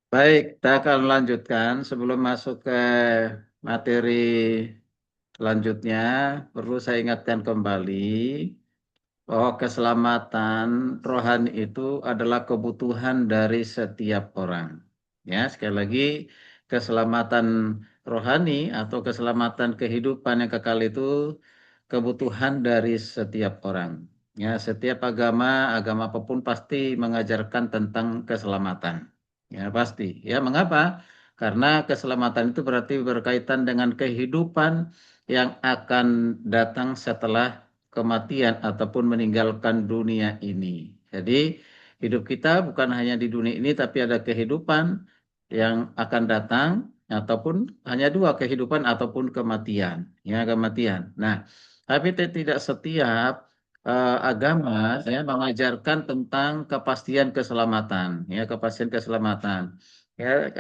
Baik, kita akan lanjutkan. Sebelum masuk ke materi selanjutnya, perlu saya ingatkan kembali bahwa keselamatan rohani itu adalah kebutuhan dari setiap orang. Ya, sekali lagi, keselamatan rohani atau keselamatan kehidupan yang kekal itu kebutuhan dari setiap orang. Ya, setiap agama apapun pasti mengajarkan tentang keselamatan. Ya, pasti. Ya, mengapa? Karena keselamatan itu berarti berkaitan dengan kehidupan yang akan datang setelah kematian ataupun meninggalkan dunia ini. Jadi, hidup kita bukan hanya di dunia ini, tapi ada kehidupan yang akan datang ataupun hanya dua, kehidupan ataupun kematian. Ya, kematian. Nah, tapi tidak setiap agama ya mengajarkan tentang kepastian keselamatan, ya kepastian keselamatan. Ya,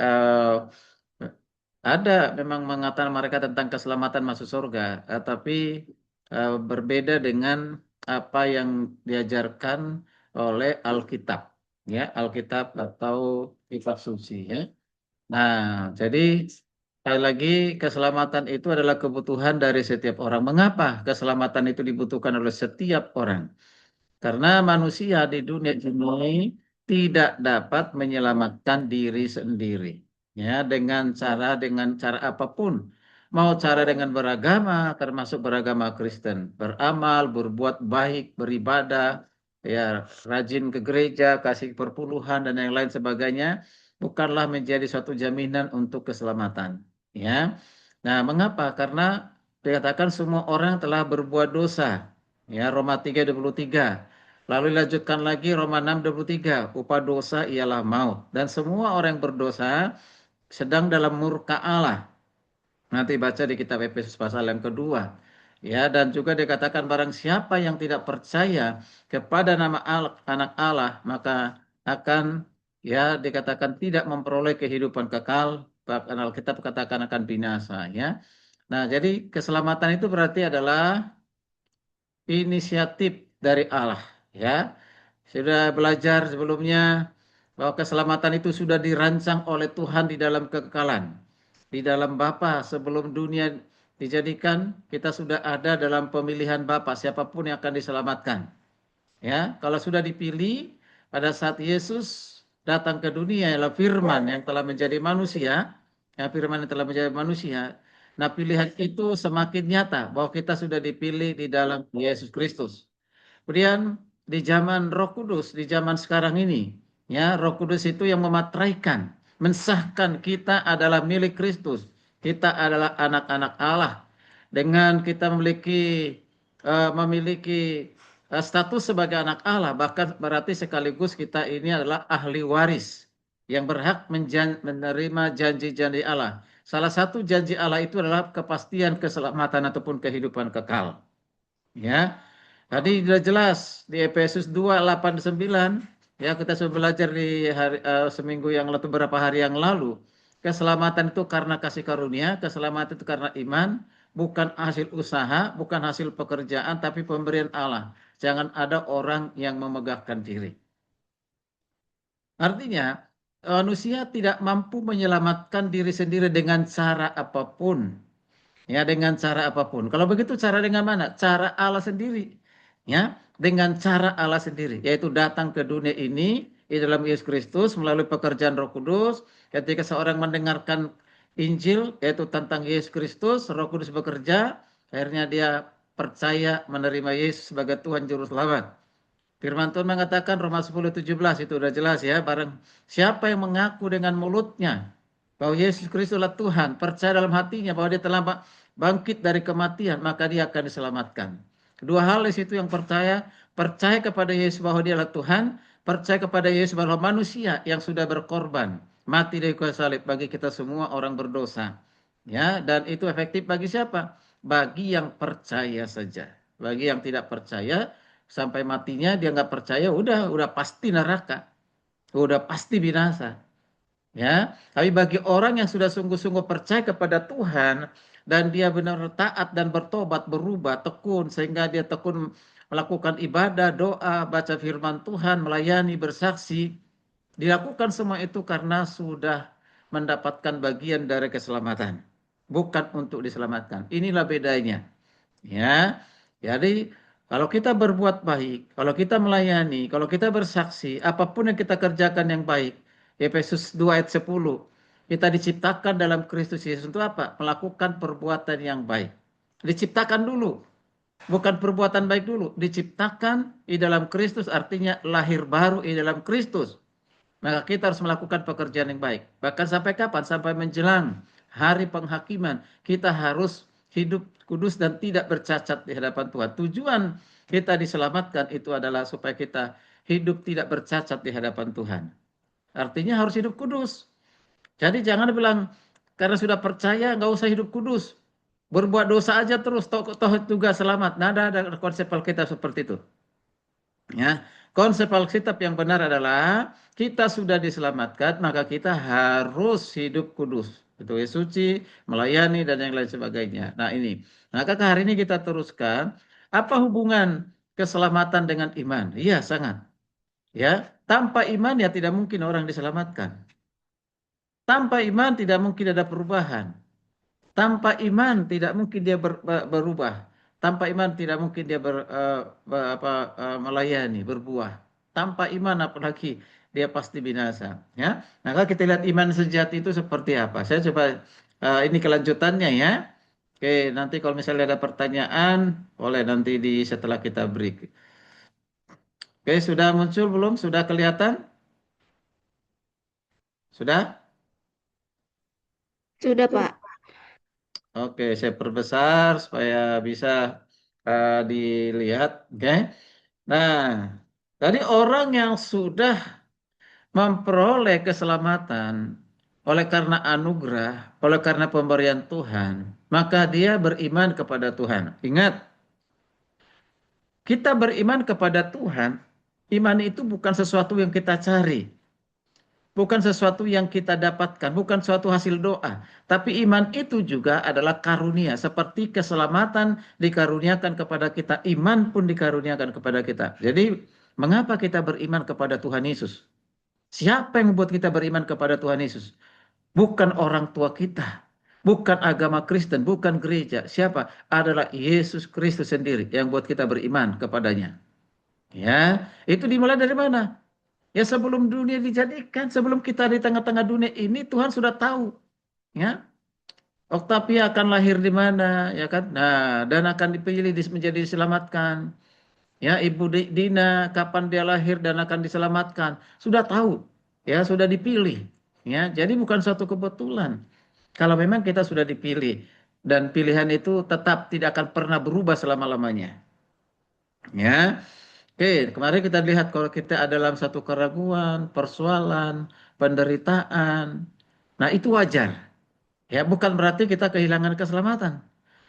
ada memang mengatakan mereka tentang keselamatan masuk surga, tapi berbeda dengan apa yang diajarkan oleh Alkitab, ya Alkitab atau kitab suci, ya. Nah, jadi sekali lagi keselamatan itu adalah kebutuhan dari setiap orang. Mengapa keselamatan itu dibutuhkan oleh setiap orang? Karena manusia di dunia ini tidak dapat menyelamatkan diri sendiri. Ya, dengan cara apapun. Mau cara dengan beragama, termasuk beragama Kristen, beramal, berbuat baik, beribadah, ya, rajin ke gereja, kasih perpuluhan dan yang lain sebagainya, bukanlah menjadi suatu jaminan untuk keselamatan. Ya. Nah, mengapa? Karena dikatakan semua orang telah berbuat dosa. Ya, Roma 3:23. Lalu dilanjutkan lagi Roma 6:23. Upah dosa ialah maut. Dan semua orang yang berdosa sedang dalam murka Allah. Nanti baca di kitab Efesus pasal yang kedua. Ya, dan juga dikatakan barang siapa yang tidak percaya kepada nama anak Allah, maka akan ya dikatakan tidak memperoleh kehidupan kekal, bahkan Alkitab katakan akan binasa, ya. Nah, jadi keselamatan itu berarti adalah inisiatif dari Allah, ya. Sudah belajar sebelumnya bahwa keselamatan itu sudah dirancang oleh Tuhan di dalam kekekalan. Di dalam Bapa sebelum dunia dijadikan, kita sudah ada dalam pemilihan Bapa siapapun yang akan diselamatkan. Ya, kalau sudah dipilih pada saat Yesus datang ke dunia ialah firman yang telah menjadi manusia, ya firman yang telah menjadi manusia. Nah, pilihan itu semakin nyata bahwa kita sudah dipilih di dalam Yesus Kristus. Kemudian di zaman Roh Kudus, di zaman sekarang ini, ya Roh Kudus itu yang mematraikan, mensahkan kita adalah milik Kristus. Kita adalah anak-anak Allah. Dengan kita memiliki status sebagai anak Allah, bahkan berarti sekaligus kita ini adalah ahli waris yang berhak menerima janji-janji Allah. Salah satu janji Allah itu adalah kepastian keselamatan ataupun kehidupan kekal. Ya, tadi sudah jelas di Efesus 2:8-9. Ya, kita sudah belajar di seminggu yang lalu, beberapa hari yang lalu. Keselamatan itu karena kasih karunia, keselamatan itu karena iman, bukan hasil usaha, bukan hasil pekerjaan, tapi pemberian Allah. Jangan ada orang yang memegahkan diri. Artinya, manusia tidak mampu menyelamatkan diri sendiri dengan cara apapun. Ya, dengan cara apapun. Kalau begitu cara dengan mana? Cara Allah sendiri. Ya, dengan cara Allah sendiri, yaitu datang ke dunia ini di dalam Yesus Kristus melalui pekerjaan Roh Kudus. Ketika seorang mendengarkan Injil yaitu tentang Yesus Kristus, Roh Kudus bekerja, akhirnya dia percaya menerima Yesus sebagai Tuhan juru selamat. Firman Tuhan mengatakan Roma 10:17 itu udah jelas ya, barang siapa yang mengaku dengan mulutnya bahwa Yesus Kristus adalah Tuhan, percaya dalam hatinya bahwa dia telah bangkit dari kematian, maka dia akan diselamatkan. Kedua hal di situ yang percaya kepada Yesus bahwa dia adalah Tuhan, percaya kepada Yesus bahwa manusia yang sudah berkorban, mati dari kayu salib bagi kita semua orang berdosa. Ya, dan itu efektif bagi siapa? Bagi yang percaya saja. Bagi yang tidak percaya, sampai matinya dia nggak percaya, udah pasti neraka, udah pasti binasa. Ya, tapi bagi orang yang sudah sungguh-sungguh percaya kepada Tuhan dan dia benar taat dan bertobat, berubah, tekun sehingga dia tekun melakukan ibadah, doa, baca firman Tuhan, melayani, bersaksi, Dilakukan semua itu karena sudah mendapatkan bagian dari keselamatan, bukan untuk diselamatkan. Inilah bedanya. Ya, jadi kalau kita berbuat baik, kalau kita melayani, kalau kita bersaksi, apapun yang kita kerjakan yang baik, Efesus 2 ayat 10, kita diciptakan dalam Kristus Yesus untuk apa? Melakukan perbuatan yang baik. Diciptakan dulu, bukan perbuatan baik dulu. Diciptakan di dalam Kristus artinya lahir baru di dalam Kristus. Maka kita harus melakukan pekerjaan yang baik. Bahkan sampai kapan? Sampai menjelang hari penghakiman. Kita harus hidup kudus dan tidak bercacat di hadapan Tuhan. Tujuan kita diselamatkan itu adalah supaya kita hidup tidak bercacat di hadapan Tuhan. Artinya harus hidup kudus. Jadi jangan bilang karena sudah percaya nggak usah hidup kudus. Berbuat dosa aja terus, toh juga selamat. Nah, ada konsep Alkitab seperti itu. Ya, konsep Alkitab yang benar adalah kita sudah diselamatkan, maka kita harus hidup kudus. Itu suci, melayani dan yang lain sebagainya. Nah, ini. Maka hari ini kita teruskan apa hubungan keselamatan dengan iman? Iya, sangat. Ya, tanpa iman ya tidak mungkin orang diselamatkan. Tanpa iman tidak mungkin ada perubahan. Tanpa iman tidak mungkin dia berubah. Tanpa iman tidak mungkin dia melayani, berbuah. Tanpa iman apalagi dia pasti binasa. Ya, maka kita lihat iman sejati itu seperti apa. Saya coba ini kelanjutannya ya. Oke, nanti kalau misalnya ada pertanyaan, boleh nanti setelah kita break. Oke, sudah muncul belum? Sudah kelihatan? Sudah? Sudah, Pak. Oke, saya perbesar supaya bisa dilihat. Oke. Nah, tadi orang yang sudah memperoleh keselamatan oleh karena anugerah, oleh karena pemberian Tuhan, maka dia beriman kepada Tuhan. Ingat, kita beriman kepada Tuhan, iman itu bukan sesuatu yang kita cari. Bukan sesuatu yang kita dapatkan, bukan suatu hasil doa. Tapi iman itu juga adalah karunia. Seperti keselamatan dikaruniakan kepada kita, iman pun dikaruniakan kepada kita. Jadi, mengapa kita beriman kepada Tuhan Yesus? Siapa yang membuat kita beriman kepada Tuhan Yesus? Bukan orang tua kita. Bukan agama Kristen, bukan gereja. Siapa? Adalah Yesus Kristus sendiri yang buat kita beriman kepadanya. Ya, itu dimulai dari mana? Ya sebelum dunia dijadikan, sebelum kita di tengah-tengah dunia ini Tuhan sudah tahu, ya. Octavia akan lahir di mana, ya kan? Nah, dan akan dipilih menjadi diselamatkan. Ya, Ibu Dina kapan dia lahir dan akan diselamatkan, sudah tahu. Ya, sudah dipilih. Ya, jadi bukan suatu kebetulan. Kalau memang kita sudah dipilih dan pilihan itu tetap tidak akan pernah berubah selama-lamanya. Ya. Oke, kemarin kita lihat kalau kita ada dalam satu keraguan, persoalan, penderitaan. Nah, itu wajar. Ya, bukan berarti kita kehilangan keselamatan.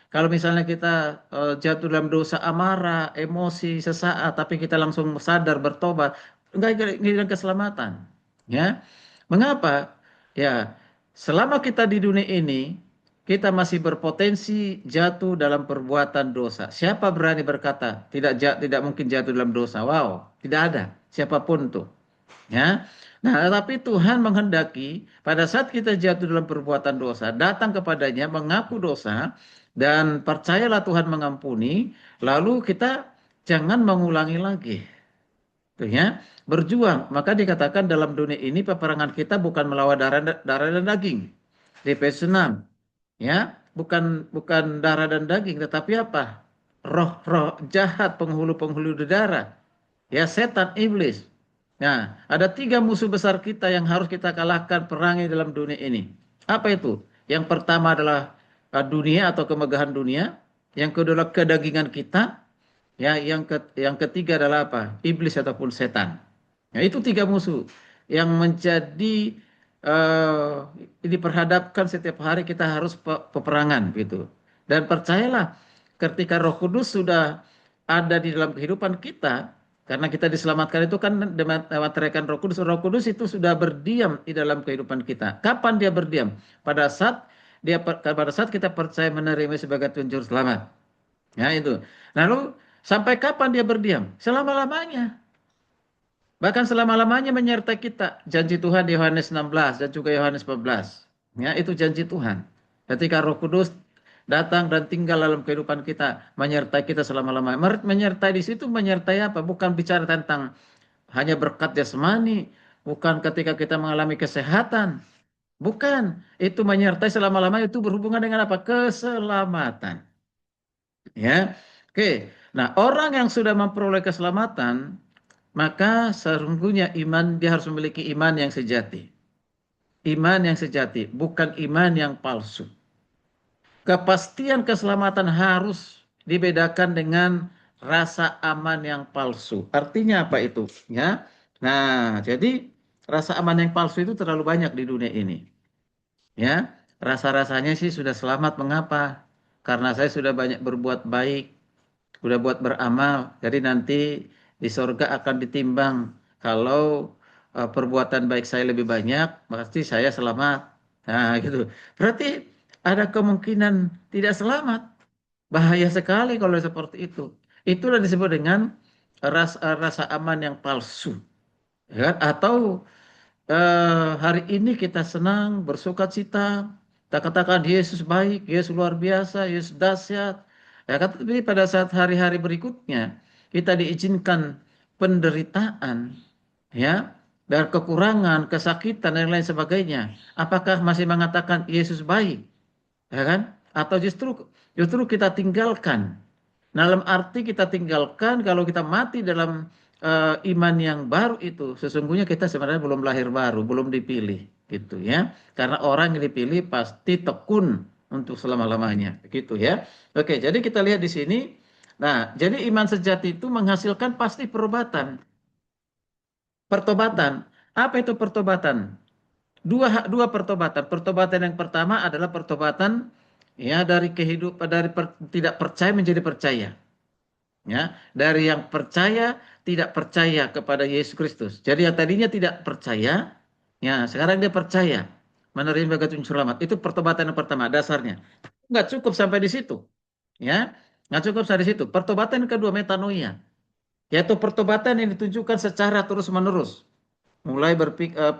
Kalau misalnya kita jatuh dalam dosa amarah, emosi, sesaat, tapi kita langsung sadar, bertobat, enggak kehilangan keselamatan. Ya. Mengapa? Ya, selama kita di dunia ini, kita masih berpotensi jatuh dalam perbuatan dosa. Siapa berani berkata tidak mungkin jatuh dalam dosa? Wow, tidak ada siapapun tuh. Ya. Nah, tapi Tuhan menghendaki pada saat kita jatuh dalam perbuatan dosa, datang kepadanya, mengaku dosa, dan percayalah Tuhan mengampuni, lalu kita jangan mengulangi lagi. Tuh ya, berjuang. Maka dikatakan dalam dunia ini peperangan kita bukan melawan darah dan daging. Di Efesus 6, ya, bukan bukan darah dan daging, tetapi apa? Roh-roh jahat, penghulu-penghulu di darah. Ya, setan, iblis. Nah, ada tiga musuh besar kita yang harus kita kalahkan perangi dalam dunia ini. Apa itu? Yang pertama adalah dunia atau kemegahan dunia. Yang kedua adalah kedagingan kita. Ya, yang ketiga adalah apa? Iblis ataupun setan. Nah, itu tiga musuh yang menjadi diperhadapkan setiap hari kita harus peperangan gitu. Dan percayalah, ketika Roh Kudus sudah ada di dalam kehidupan kita, karena kita diselamatkan itu kan lewat teriakan Roh Kudus. Roh Kudus itu sudah berdiam di dalam kehidupan kita. Kapan dia berdiam? Pada saat kita percaya menerima sebagai Tuhan Juru Selamat. Ya itu. Lalu sampai kapan dia berdiam? Selama-lamanya. Bahkan selama-lamanya menyertai kita. Janji Tuhan di Yohanes 16 dan juga Yohanes 14. Ya, itu janji Tuhan. Ketika Roh Kudus datang dan tinggal dalam kehidupan kita, menyertai kita selama-lamanya. Menyertai di situ menyertai apa? Bukan bicara tentang hanya berkat jasmani, bukan ketika kita mengalami kesehatan, bukan. Itu menyertai selama-lamanya itu berhubungan dengan apa? Keselamatan. Ya. Oke. Nah, orang yang sudah memperoleh keselamatan, maka sesungguhnya iman dia harus memiliki iman yang sejati. Iman yang sejati, bukan iman yang palsu. Kepastian keselamatan harus dibedakan dengan rasa aman yang palsu. Artinya apa itu? Ya. Nah, jadi rasa aman yang palsu itu terlalu banyak di dunia ini. Ya, rasa-rasanya sih sudah selamat. Mengapa? Karena saya sudah banyak berbuat baik, sudah buat beramal. Jadi nanti di sorga akan ditimbang. Kalau perbuatan baik saya lebih banyak, pasti saya selamat. Nah, gitu. Berarti ada kemungkinan tidak selamat. Bahaya sekali kalau seperti itu. Itulah disebut dengan rasa aman yang palsu. Ya kan? Atau hari ini kita senang, bersuka cita, kita katakan Yesus baik, Yesus luar biasa, Yesus dahsyat. Ya kan? Tapi pada saat hari-hari berikutnya kita diizinkan penderitaan, ya, dan kekurangan, kesakitan dan lain sebagainya. Apakah masih mengatakan Yesus baik, ya kan? Atau justru justru kita tinggalkan? Dalam arti kita tinggalkan kalau kita mati dalam iman yang baru itu, sesungguhnya kita sebenarnya belum lahir baru, belum dipilih, gitu ya. Karena orang yang dipilih pasti tekun untuk selama-lamanya, gitu ya. Oke, jadi kita lihat di sini. Nah, jadi iman sejati itu menghasilkan pasti pertobatan. Pertobatan. Apa itu pertobatan? Dua pertobatan. Pertobatan yang pertama adalah pertobatan ya dari kehidupan tidak percaya menjadi percaya. Ya, dari yang percaya tidak percaya kepada Yesus Kristus. Jadi yang tadinya tidak percaya, ya sekarang dia percaya menerima baptisan selamat. Itu pertobatan yang pertama dasarnya. Nggak cukup sampai di situ, ya. Nggak cukup sampai di situ. Pertobatan yang kedua metanoia, yaitu pertobatan yang ditunjukkan secara terus-menerus. Mulai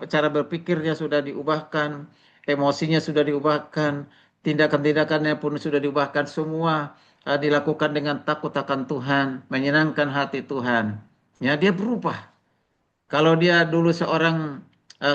cara berpikirnya sudah diubahkan, emosinya sudah diubahkan, tindakan-tindakannya pun sudah diubahkan, semua dilakukan dengan takut akan Tuhan, menyenangkan hati Tuhan. Ya, dia berubah. Kalau dia dulu seorang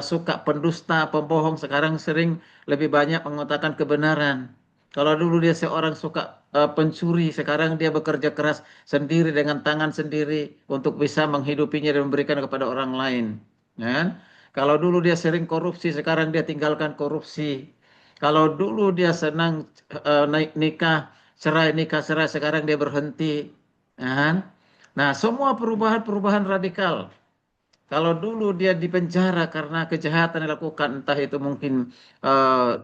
suka pendusta, pembohong, sekarang sering lebih banyak mengatakan kebenaran. Kalau dulu dia seorang suka pencuri, sekarang dia bekerja keras sendiri dengan tangan sendiri untuk bisa menghidupinya dan memberikan kepada orang lain. Ya kan? Kalau dulu dia sering korupsi, sekarang dia tinggalkan korupsi. Kalau dulu dia senang naik nikah, nikah cerai, sekarang dia berhenti. Ya kan? Nah, semua perubahan-perubahan radikal. Kalau dulu dia dipenjara karena kejahatan yang dilakukan, entah itu mungkin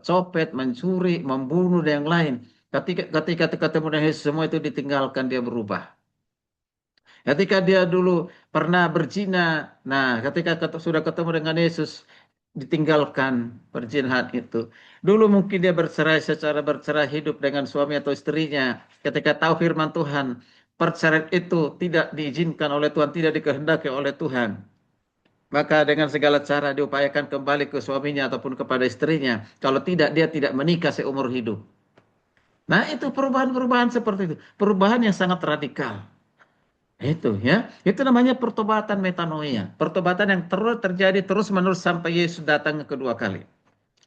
copet, mencuri, membunuh dan yang lain. Ketika ketemu dengan Yesus, semua itu ditinggalkan, dia berubah. Ketika dia dulu pernah berzina, nah ketika sudah ketemu dengan Yesus, ditinggalkan perzinahan itu. Dulu mungkin dia secara bercerai hidup dengan suami atau istrinya. Ketika tahu firman Tuhan, perceraian itu tidak diizinkan oleh Tuhan, tidak dikehendaki oleh Tuhan. Maka dengan segala cara diupayakan kembali ke suaminya ataupun kepada istrinya. Kalau tidak, dia tidak menikah seumur hidup. Nah, itu perubahan-perubahan seperti itu. Perubahan yang sangat radikal. Itu ya. Itu namanya pertobatan metanoia. Pertobatan yang terus terjadi terus-menerus sampai Yesus datang kedua kali.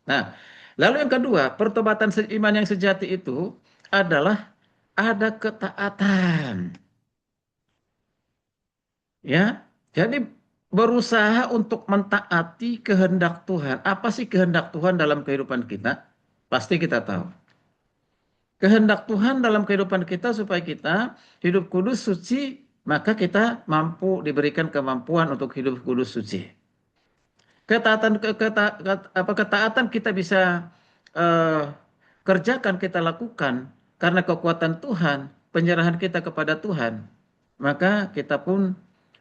Nah, lalu yang kedua, pertobatan iman yang sejati itu adalah ada ketaatan. Ya, jadi berusaha untuk mentaati kehendak Tuhan. Apa sih kehendak Tuhan dalam kehidupan kita? Pasti kita tahu. Kehendak Tuhan dalam kehidupan kita supaya kita hidup kudus suci, maka kita mampu diberikan kemampuan untuk hidup kudus suci. Ketaatan kita bisa eh, kerjakan, kita lakukan karena kekuatan Tuhan, penyerahan kita kepada Tuhan. Maka kita pun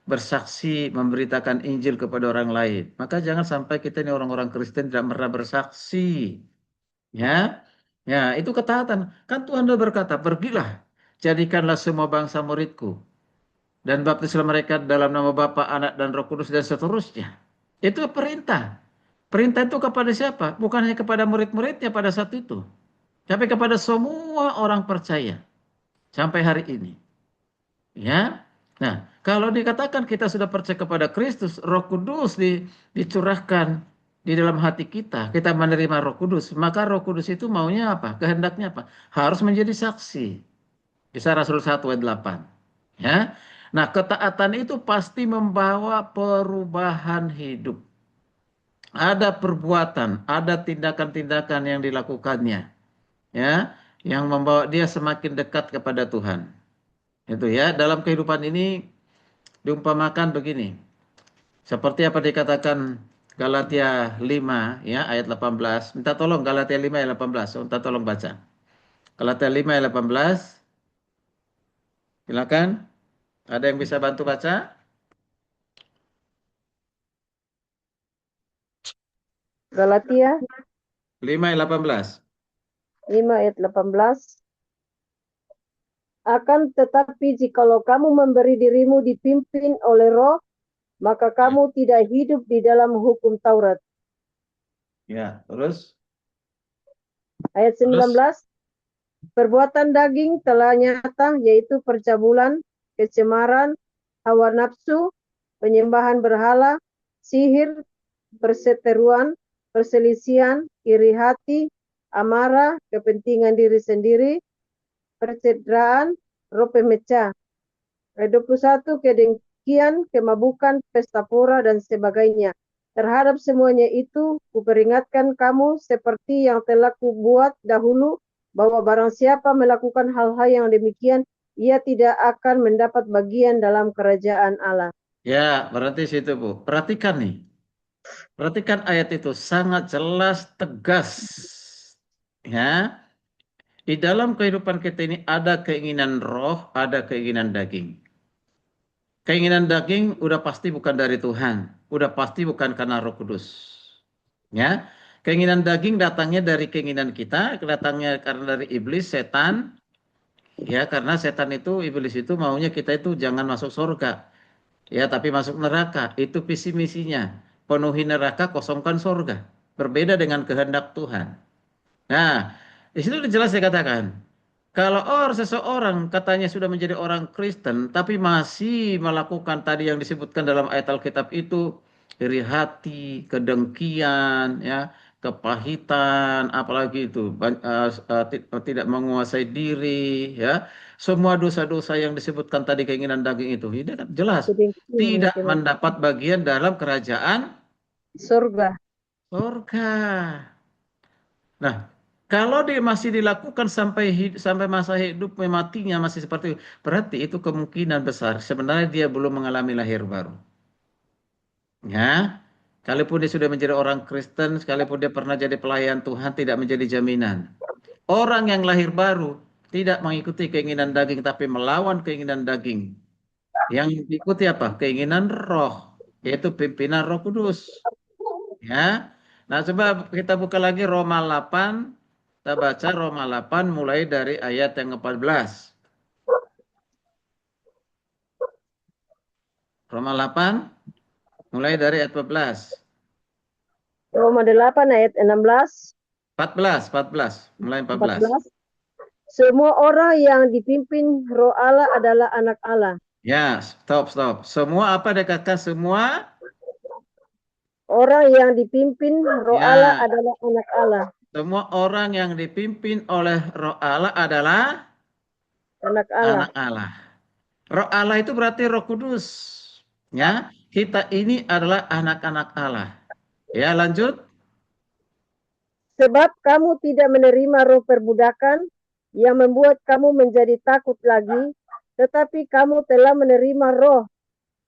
bersaksi memberitakan Injil kepada orang lain. Maka jangan sampai kita ini orang-orang Kristen tidak pernah bersaksi. Ya, ya itu ketaatan. Kan Tuhan sudah berkata, pergilah, jadikanlah semua bangsa muridku. dan baptislah mereka dalam nama Bapa, Anak, dan Roh Kudus dan seterusnya. Itu perintah. Perintah itu kepada siapa? Bukan hanya kepada murid-muridnya pada saat itu, tapi kepada semua orang percaya sampai hari ini. Ya. Nah, kalau dikatakan kita sudah percaya kepada Kristus, Roh Kudus dicurahkan di dalam hati kita, kita menerima Roh Kudus, maka Roh Kudus itu maunya apa? Kehendaknya apa? Harus menjadi saksi. Kisah Rasul 1 ayat 8. Ya. Nah, ketaatan itu pasti membawa perubahan hidup. Ada perbuatan, ada tindakan-tindakan yang dilakukannya, ya, yang membawa dia semakin dekat kepada Tuhan. Itu ya, dalam kehidupan ini diumpamakan begini. Seperti apa dikatakan Galatia 5 ya ayat 18. Minta tolong Galatia 5 ayat 18. Minta tolong baca. Galatia 5 ayat 18. Silakan. Ada yang bisa bantu baca? 5 ayat 18. 5 ayat 18. Akan tetapi jikalau kamu memberi dirimu dipimpin oleh Roh, maka kamu tidak hidup di dalam hukum Taurat. Ya, terus Ayat 19. Perbuatan daging telah nyata, yaitu percabulan, kecemaran, hawa nafsu, penyembahan berhala, sihir, perseteruan, perselisihan, iri hati, amarah, kepentingan diri sendiri, percederaan, roh pemecah. Ayat 21, kedengkian, kemabukan, pesta pora, dan sebagainya. Terhadap semuanya itu, kuperingatkan kamu seperti yang telah kubuat dahulu, bahwa barang siapa melakukan hal-hal yang demikian, ia tidak akan mendapat bagian dalam kerajaan Allah. ya, berarti situ Bu. Perhatikan nih. Perhatikan ayat itu sangat jelas, tegas. Ya, di dalam kehidupan kita ini ada keinginan roh, ada keinginan daging. Keinginan daging udah pasti bukan dari Tuhan, udah pasti bukan karena Roh Kudus. Ya, keinginan daging datangnya dari keinginan kita, datangnya karena dari iblis, setan. Ya, karena setan itu, iblis itu maunya kita itu jangan masuk surga. Ya, tapi masuk neraka. Itu visi misinya. Penuhi neraka, kosongkan surga. Berbeda dengan kehendak Tuhan. Nah, di situ jelas dikatakan, kalau seseorang katanya sudah menjadi orang Kristen, tapi masih melakukan tadi yang disebutkan dalam ayat Alkitab itu, iri hati, kedengkian, ya, kepahitan, apalagi itu, tidak menguasai diri, ya, semua dosa-dosa yang disebutkan tadi keinginan daging itu, ini kan jelas tidak mendapat bagian dalam kerajaan surga. surga. Nah, kalau dia masih dilakukan sampai masa hidup matinya masih seperti itu, berarti itu kemungkinan besar sebenarnya dia belum mengalami lahir baru. Ya, sekalipun dia sudah menjadi orang Kristen, sekalipun dia pernah jadi pelayan Tuhan, tidak menjadi jaminan. Orang yang lahir baru tidak mengikuti keinginan daging, tapi melawan keinginan daging. Yang diikuti apa? Keinginan roh, yaitu pimpinan Roh Kudus. Ya. Nah, coba kita buka lagi Roma 8. Kita baca Roma 8 mulai dari ayat yang ke-14. Roma 8 mulai dari ayat 14. Roma 8 ayat 16. 14, 14, mulai 14. 14. Semua orang yang dipimpin Roh Allah adalah anak Allah. Ya, stop, stop. Semua apa dikatakan semua? Orang yang dipimpin Roh Allah Ya, adalah anak Allah. semua orang yang dipimpin oleh Roh Allah adalah Anak Allah. anak Allah. Roh Allah itu berarti Roh Kudus. Ya, kita ini adalah anak-anak Allah. Ya, lanjut. Sebab kamu tidak menerima roh perbudakan yang membuat kamu menjadi takut lagi, tetapi kamu telah menerima roh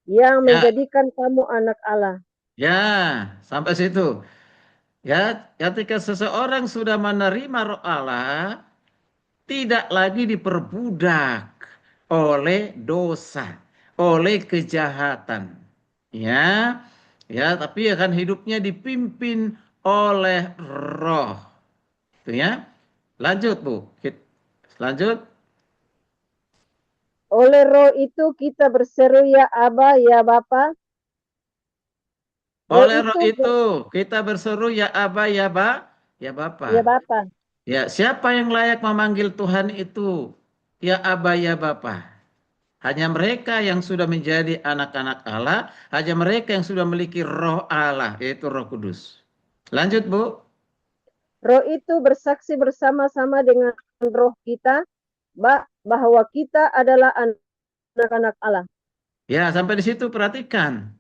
yang Ya, menjadikan kamu anak Allah. ya, sampai situ. Ya, ketika seseorang sudah menerima roh Allah, tidak lagi diperbudak oleh dosa, oleh kejahatan. Ya, ya, tapi akan hidupnya dipimpin oleh roh. Itu ya. Lanjut, Bu. Lanjut. Oleh roh itu kita berseru ya Aba, ya Bapa. Roh Oleh roh itu, itu kita berseru ya Aba, ya Bapa. ya Bapa. Ya, siapa yang layak memanggil Tuhan itu? Ya Aba, ya Bapa. Hanya mereka yang sudah menjadi anak-anak Allah, hanya mereka yang sudah memiliki roh Allah, yaitu Roh Kudus. Lanjut, Bu. Roh itu bersaksi bersama-sama dengan roh kita bahwa kita adalah anak-anak Allah. Ya, sampai di situ perhatikan.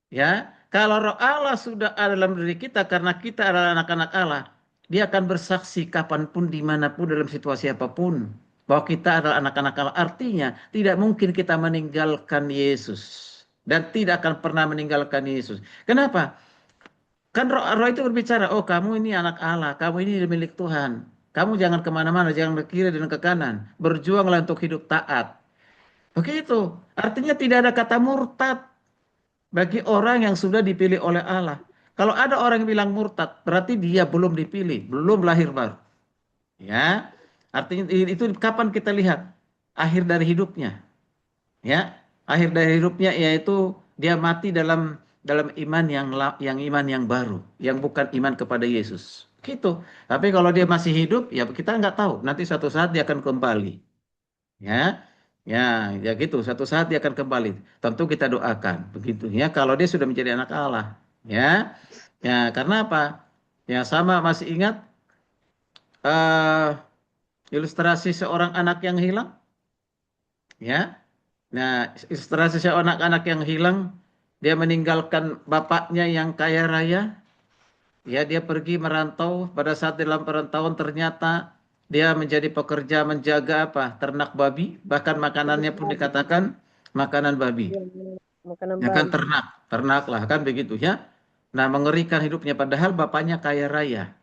Ya, kalau roh Allah sudah ada dalam diri kita karena kita adalah anak-anak Allah, dia akan bersaksi kapanpun, dimanapun, dalam situasi apapun, bahwa kita adalah anak-anak Allah. Artinya, tidak mungkin kita meninggalkan Yesus. Dan tidak akan pernah meninggalkan Yesus. Kenapa? Kan roh itu berbicara, oh kamu ini anak Allah, kamu ini milik Tuhan. Kamu jangan kemana-mana, jangan ke kiri dan ke kanan. Berjuanglah untuk hidup taat. Begitu. Artinya tidak ada kata murtad bagi orang yang sudah dipilih oleh Allah. Kalau ada orang yang bilang murtad, berarti dia belum dipilih, belum lahir baru. Ya, artinya itu kapan kita lihat akhir dari hidupnya. Ya, akhir dari hidupnya yaitu dia mati dalam iman yang iman yang baru, yang bukan iman kepada Yesus. Gitu. Tapi kalau dia masih hidup, ya kita nggak tahu. Nanti suatu saat dia akan kembali. Ya, ya gitu. Suatu saat dia akan kembali. Tentu kita doakan. Begitu ya. Kalau dia sudah menjadi anak Allah. Ya, karena apa? Ya sama masih ingat eh ilustrasi seorang anak yang hilang. Ya, nah, ilustrasi seorang anak yang hilang, dia meninggalkan bapaknya yang kaya raya, ya dia pergi merantau, pada saat dalam perantauan ternyata dia menjadi pekerja menjaga apa? Ternak babi, bahkan makanannya pun dikatakan makanan babi. Ya, makanan Ya kan babi. ternak lah kan begitu ya. Nah, mengerikan hidupnya padahal bapaknya kaya raya,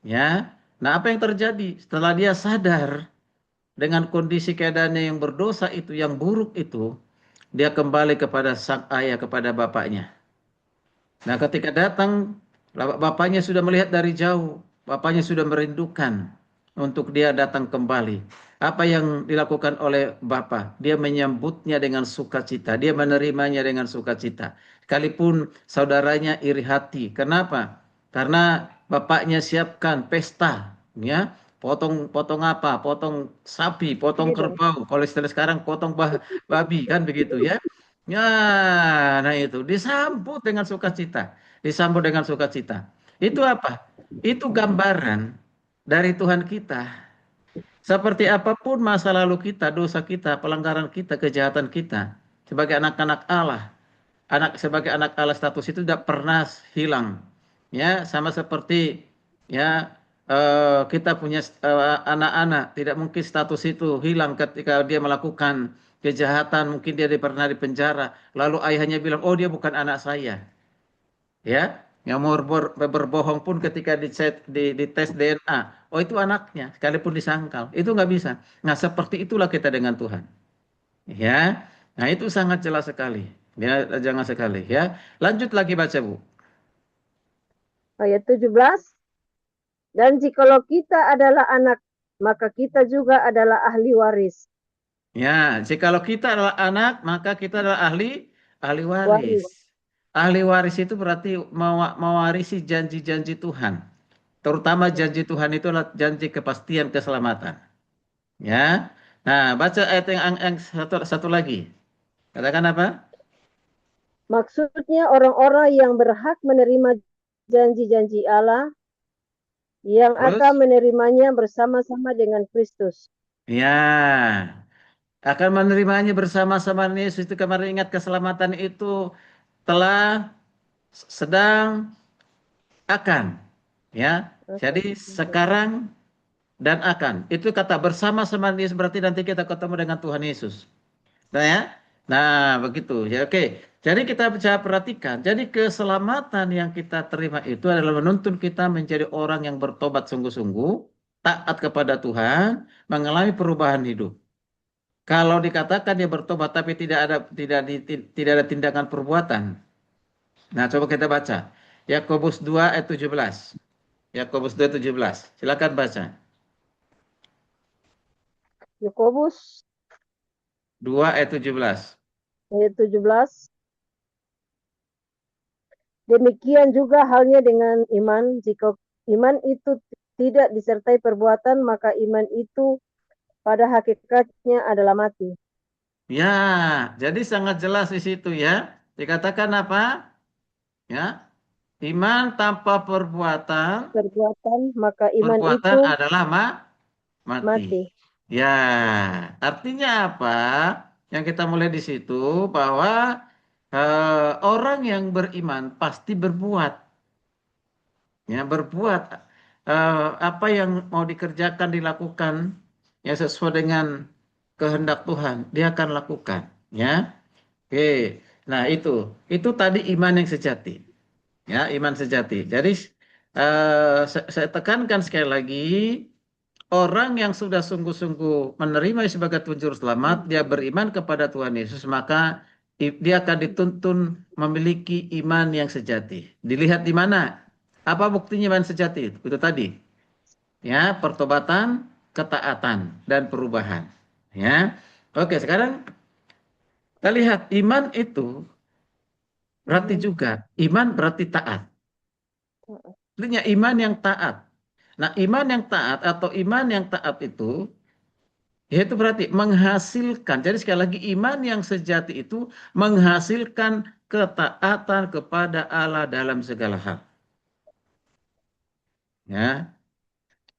ya. Nah, apa yang terjadi setelah dia sadar dengan kondisi keadaannya yang berdosa itu, yang buruk itu, dia kembali kepada sang ayah, kepada bapaknya. Nah, ketika datang, bapaknya sudah melihat dari jauh, bapaknya sudah merindukan untuk dia datang kembali. Apa yang dilakukan oleh bapak? Dia menyambutnya dengan sukacita, dia menerimanya dengan sukacita. Sekalipun saudaranya iri hati. Kenapa? Karena bapaknya siapkan pesta, ya, potong apa? Potong sapi, potong Iya dong. kerbau. Kalau istilah sekarang potong babi kan begitu ya. Ya, nah itu disambut dengan sukacita, disambut dengan sukacita. Itu apa? Itu gambaran dari Tuhan kita. Seperti apapun masa lalu kita, dosa kita, pelanggaran kita, kejahatan kita, sebagai anak-anak Allah, sebagai anak Allah status itu tidak pernah hilang. Ya, sama seperti ya kita punya anak-anak, tidak mungkin status itu hilang ketika dia melakukan kejahatan, mungkin dia pernah di penjara, lalu ayahnya bilang, "Oh, dia bukan anak saya." Ya, yang mau berbohong pun ketika di tes DNA, oh itu anaknya, sekalipun disangkal, itu nggak bisa. Nah, seperti itulah kita dengan Tuhan. Ya, nah itu sangat jelas sekali. Ya, jangan sekali ya. Lanjut lagi baca Bu. Ayat 17. Dan jikalau kita adalah anak, maka kita juga adalah ahli waris. Ya, jikalau kita adalah anak, maka kita adalah ahli waris. Waris. Ahli waris itu berarti mewarisi janji-janji Tuhan. Terutama janji Tuhan itu adalah janji kepastian keselamatan. Ya. Nah, baca ayat yang satu lagi. Katakan apa? Maksudnya orang-orang yang berhak menerima janji-janji Allah yang akan Terus? menerimanya bersama-sama dengan Kristus. Ya, akan menerimanya bersama-sama Yesus itu kemarin ingat keselamatan itu telah sedang akan ya. Jadi sekarang dan akan. Itu kata bersama-sama Yesus berarti nanti kita ketemu dengan Tuhan Yesus. Nah ya. Nah, begitu. Ya oke. Jadi kita bisa perhatikan. Jadi keselamatan yang kita terima itu adalah menuntun kita menjadi orang yang bertobat sungguh-sungguh, taat kepada Tuhan, mengalami perubahan hidup. Kalau dikatakan dia bertobat tapi tidak ada tindakan perbuatan. Nah, coba kita baca. Yakobus 2 ayat 17. Yakobus 2 ayat 17. Silakan, silakan baca. Yakobus 2 ayat 17. Silakan baca. Yakobus 2 ayat 17. Silakan baca. Yakobus 2 ayat 17. Silakan baca. Yakobus 2 ayat 17. Silakan baca. Yakobus 2 ayat 17. Silakan baca. Yakobus 2 ayat 17. Silakan baca. Yakobus 2 ayat 17. ayat 17. Demikian juga halnya dengan iman. Jika iman itu tidak disertai perbuatan, maka iman itu pada hakikatnya adalah mati. Ya, jadi sangat jelas di situ ya. Dikatakan apa? Ya, iman tanpa perbuatan, Perbuatan, maka iman perbuatan itu adalah mati. mati. Ya, artinya apa? Yang kita mulai di situ bahwa orang yang beriman pasti berbuat, ya berbuat apa yang mau dikerjakan dilakukan, ya sesuai dengan kehendak Tuhan, dia akan lakukan, ya. Oke, nah itu tadi iman yang sejati, ya iman sejati. Jadi saya tekankan sekali lagi. Orang yang sudah sungguh-sungguh menerima sebagai Tuhan Juru Selamat, dia beriman kepada Tuhan Yesus, maka dia akan dituntun memiliki iman yang sejati. Dilihat di mana? Apa buktinya iman sejati? Itu tadi, ya pertobatan, ketaatan, dan perubahan. Ya, oke. Sekarang kita lihat iman itu berarti Iman. juga iman berarti taat. Artinya iman yang taat. Nah, iman yang taat atau iman yang taat itu yaitu berarti menghasilkan. Jadi sekali lagi iman yang sejati itu menghasilkan ketaatan kepada Allah dalam segala hal. Ya,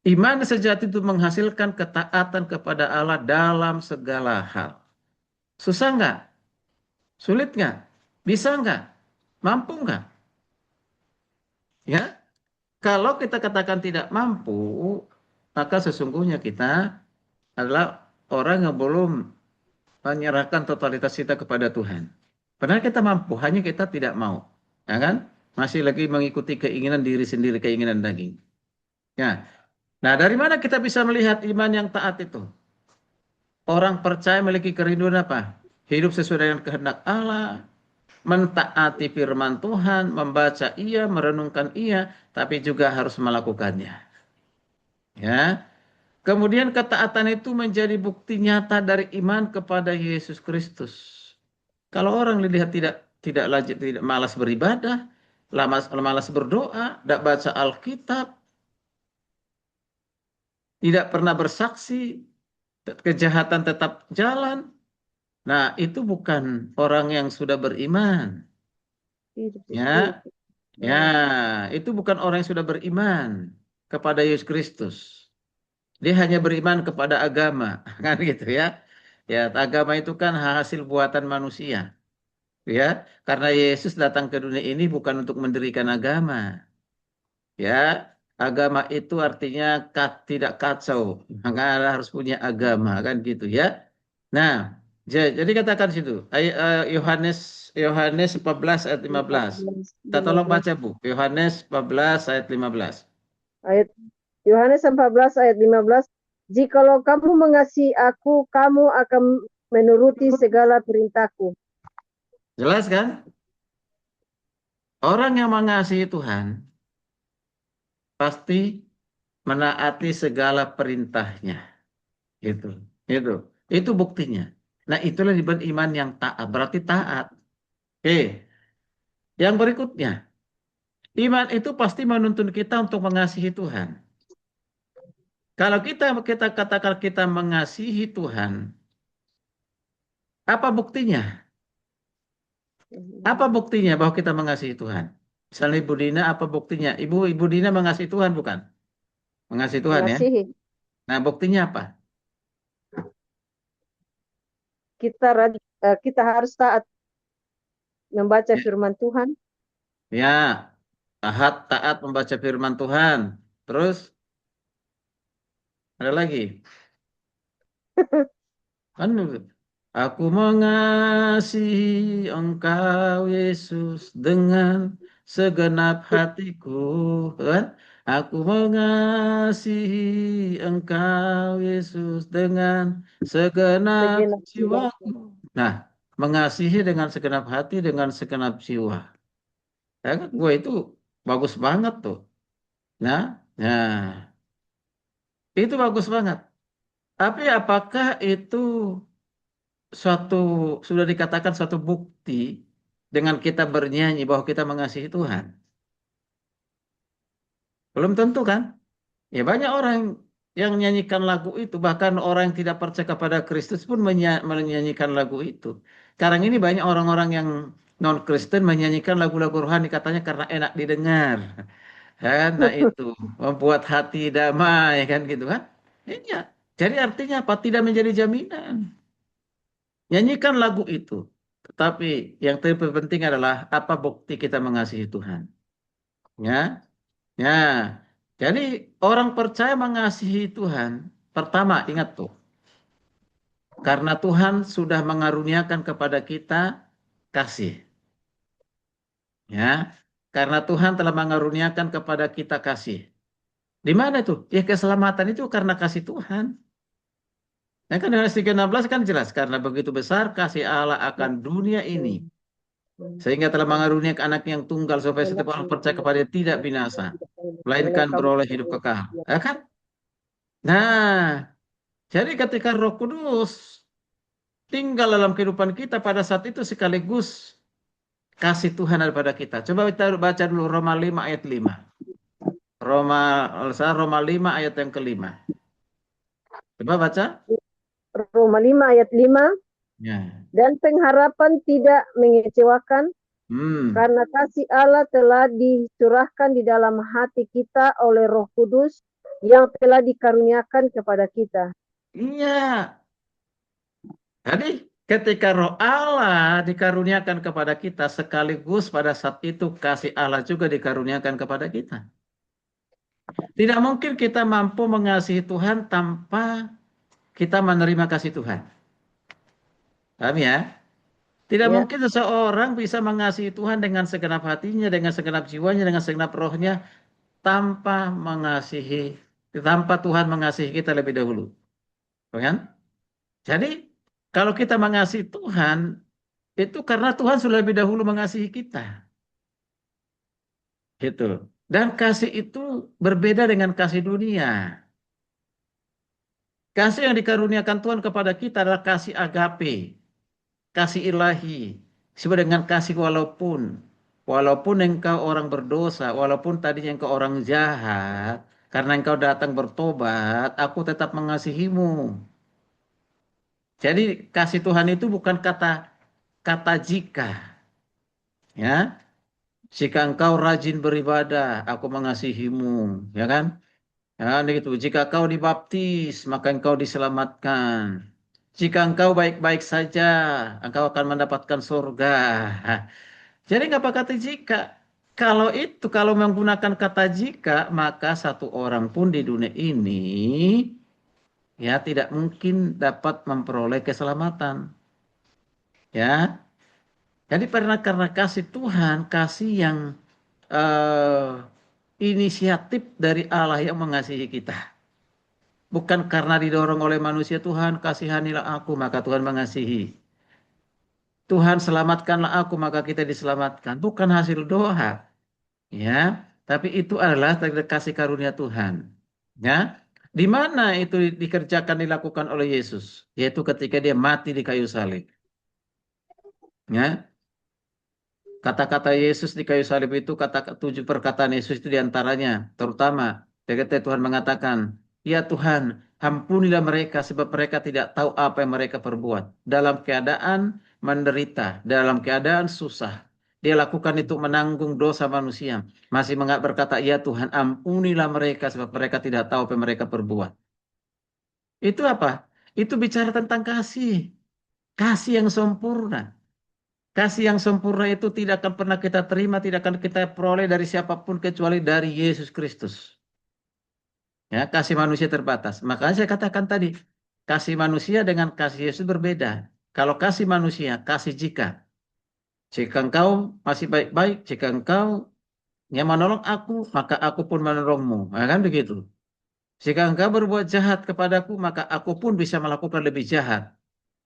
iman sejati itu menghasilkan ketaatan kepada Allah dalam segala hal. Susah nggak? Sulit nggak? Bisa nggak? Mampu nggak? Ya, kalau kita katakan tidak mampu, maka sesungguhnya kita adalah orang yang belum menyerahkan totalitas kita kepada Tuhan. Padahal kita mampu, hanya kita tidak mau. Ya kan? Masih lagi mengikuti keinginan diri sendiri, keinginan daging. Ya. Nah, dari mana kita bisa melihat iman yang taat itu? Orang percaya memiliki kerinduan apa? Hidup sesuai dengan kehendak Allah, mentaati firman Tuhan, membaca ia, merenungkan ia, tapi juga harus melakukannya. Ya. Kemudian ketaatan itu menjadi bukti nyata dari iman kepada Yesus Kristus. Kalau orang lihat tidak lanjut, tidak malas beribadah, malas berdoa, tidak baca Alkitab, tidak pernah bersaksi, kejahatan tetap jalan. Nah, itu bukan orang yang sudah beriman, Hidup sesuai. ya. Ya, itu bukan orang yang sudah beriman kepada Yesus Kristus. Dia hanya beriman kepada agama, kan gitu ya. Ya, agama itu kan hasil buatan manusia. Ya, karena Yesus datang ke dunia ini bukan untuk mendirikan agama, ya. Agama itu artinya tidak kacau, maka harus punya agama kan gitu ya. Nah, jadi katakan situ Yohanes Yohanes 14 ayat 15. 14, Kita tolong 15. baca Bu, Yohanes 14 ayat 15. Ayat Yohanes 14 ayat 15. Jikalau kamu mengasihi aku, kamu akan menuruti segala perintahku. Jelas kan? Orang yang mengasihi Tuhan pasti menaati segala perintahnya. Gitu. Itu. Itu buktinya. Nah, itulah disebut iman yang taat. Berarti taat. Oke. Yang berikutnya, iman itu pasti menuntun kita untuk mengasihi Tuhan. Kalau kita katakan kita mengasihi Tuhan, apa buktinya? Apa buktinya bahwa kita mengasihi Tuhan? Misalnya Ibu Dina, apa buktinya? Ibu Dina mengasihi Tuhan bukan? Mengasihi Tuhan ya. Mengasihi. Nah, buktinya apa? Kita harus taat membaca Ya, firman Tuhan. ya, taat membaca firman Tuhan. Terus ada lagi. Kan aku mengasihi Engkau Yesus dengan segenap hatiku, kan? Aku mengasihi Engkau Yesus dengan segenap Segenap jiwaku. Nah, mengasihi dengan segenap hati, dengan segenap jiwa. Ya kan? Gue itu bagus banget tuh. Nah, nah, itu bagus banget. Tapi apakah itu suatu sudah dikatakan suatu bukti dengan kita bernyanyi bahwa kita mengasihi Tuhan? Belum tentu kan? Ya banyak orang yang menyanyikan lagu itu, bahkan orang yang tidak percaya kepada Kristus pun menyanyikan lagu itu. Sekarang ini banyak orang-orang yang non-Kristen menyanyikan lagu-lagu rohani katanya karena enak didengar. Kan? Nah itu membuat hati damai kan gitu kan? Iya. Jadi artinya apa? Tidak menjadi jaminan. Nyanyikan lagu itu. Tetapi yang terpenting adalah apa bukti kita mengasihi Tuhan. Ya, ya. Jadi orang percaya mengasihi Tuhan. Pertama, ingat tuh. Karena Tuhan sudah mengaruniakan kepada kita kasih. Ya, karena Tuhan telah mengaruniakan kepada kita kasih. Di mana itu? Ya keselamatan itu karena kasih Tuhan. Ya kan Yohanes 3:16 kan jelas. Karena begitu besar kasih Allah akan dunia ini. Sehingga telah mengaruniakan anak yang tunggal supaya setiap orang percaya kepada dia tidak binasa. Melainkan beroleh hidup kekal. Ya kan? Nah, jadi ketika Roh Kudus tinggal dalam kehidupan kita pada saat itu sekaligus kasih Tuhan ada pada kita. Coba kita baca dulu Roma 5 ayat 5. Roma 5 ayat yang kelima. Coba baca. Roma 5 ayat 5. Ya. Dan pengharapan tidak mengecewakan, Hmm. karena kasih Allah telah dicurahkan di dalam hati kita oleh Roh Kudus yang telah dikaruniakan kepada kita. Iya. Jadi ketika Roh Allah dikaruniakan kepada kita sekaligus pada saat itu kasih Allah juga dikaruniakan kepada kita. Tidak mungkin kita mampu mengasihi Tuhan tanpa kita menerima kasih Tuhan. Paham ya? Tidak Ya, mungkin seseorang bisa mengasihi Tuhan dengan segenap hatinya, dengan segenap jiwanya, dengan segenap rohnya, tanpa tanpa Tuhan mengasihi kita lebih dahulu. Kan? Jadi, kalau kita mengasihi Tuhan, itu karena Tuhan sudah lebih dahulu mengasihi kita. Gitu. Dan kasih itu berbeda dengan kasih dunia. Kasih yang dikaruniakan Tuhan kepada kita adalah kasih agape, kasih ilahi. Disebut dengan kasih walaupun engkau orang berdosa, walaupun tadinya engkau orang jahat, karena engkau datang bertobat, aku tetap mengasihimu. Jadi kasih Tuhan itu bukan kata kata jika, ya. Jika engkau rajin beribadah, aku mengasihimu, ya kan? Ya, gitu. Jika kau dibaptis, maka engkau diselamatkan. Jika engkau baik-baik saja, engkau akan mendapatkan surga. Jadi nggak pakai kata jika. Kalau menggunakan kata jika, maka satu orang pun di dunia ini ya tidak mungkin dapat memperoleh keselamatan. Ya, jadi karena kasih Tuhan, kasih yang eh, inisiatif dari Allah yang mengasihi kita. Bukan karena didorong oleh manusia, Tuhan kasihanilah aku, maka Tuhan mengasihi. Tuhan selamatkanlah aku, maka kita diselamatkan. Bukan hasil doa, ya. Tapi itu adalah kasih karunia Tuhan. Ya. Di mana itu dikerjakan dilakukan oleh Yesus? Yaitu ketika dia mati di kayu salib. Ya. Kata-kata Yesus di kayu salib itu, kata 7 perkataan Yesus itu diantaranya. Terutama ketika Tuhan mengatakan, ya Tuhan, ampunilah mereka sebab mereka tidak tahu apa yang mereka perbuat. Dalam keadaan menderita, dalam keadaan susah. Dia lakukan itu menanggung dosa manusia. Masih berkata, ya Tuhan, ampunilah mereka sebab mereka tidak tahu apa yang mereka perbuat. Itu apa? Itu bicara tentang kasih. Kasih yang sempurna. Kasih yang sempurna itu tidak akan pernah kita terima, tidak akan kita peroleh dari siapapun kecuali dari Yesus Kristus. Ya, kasih manusia terbatas. Makanya saya katakan tadi, kasih manusia dengan kasih Yesus berbeda. Kalau kasih manusia, kasih jika. Jika engkau masih baik-baik, jika engkau yang menolong aku, maka aku pun menolongmu. Nah, kan begitu. Jika engkau berbuat jahat kepadaku, maka aku pun bisa melakukan lebih jahat.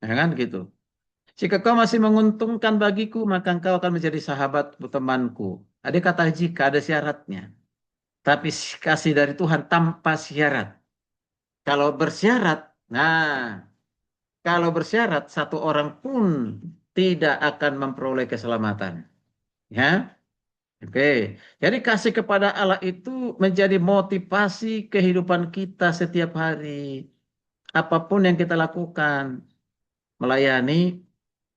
Nah, kan gitu. Jika kau masih menguntungkan bagiku, maka engkau akan menjadi sahabat temanku. Ada kata jika, ada syaratnya. Tapi kasih dari Tuhan tanpa syarat. Kalau bersyarat, nah kalau bersyarat satu orang pun tidak akan memperoleh keselamatan. Ya, oke. Jadi kasih kepada Allah itu menjadi motivasi kehidupan kita setiap hari. Apapun yang kita lakukan, melayani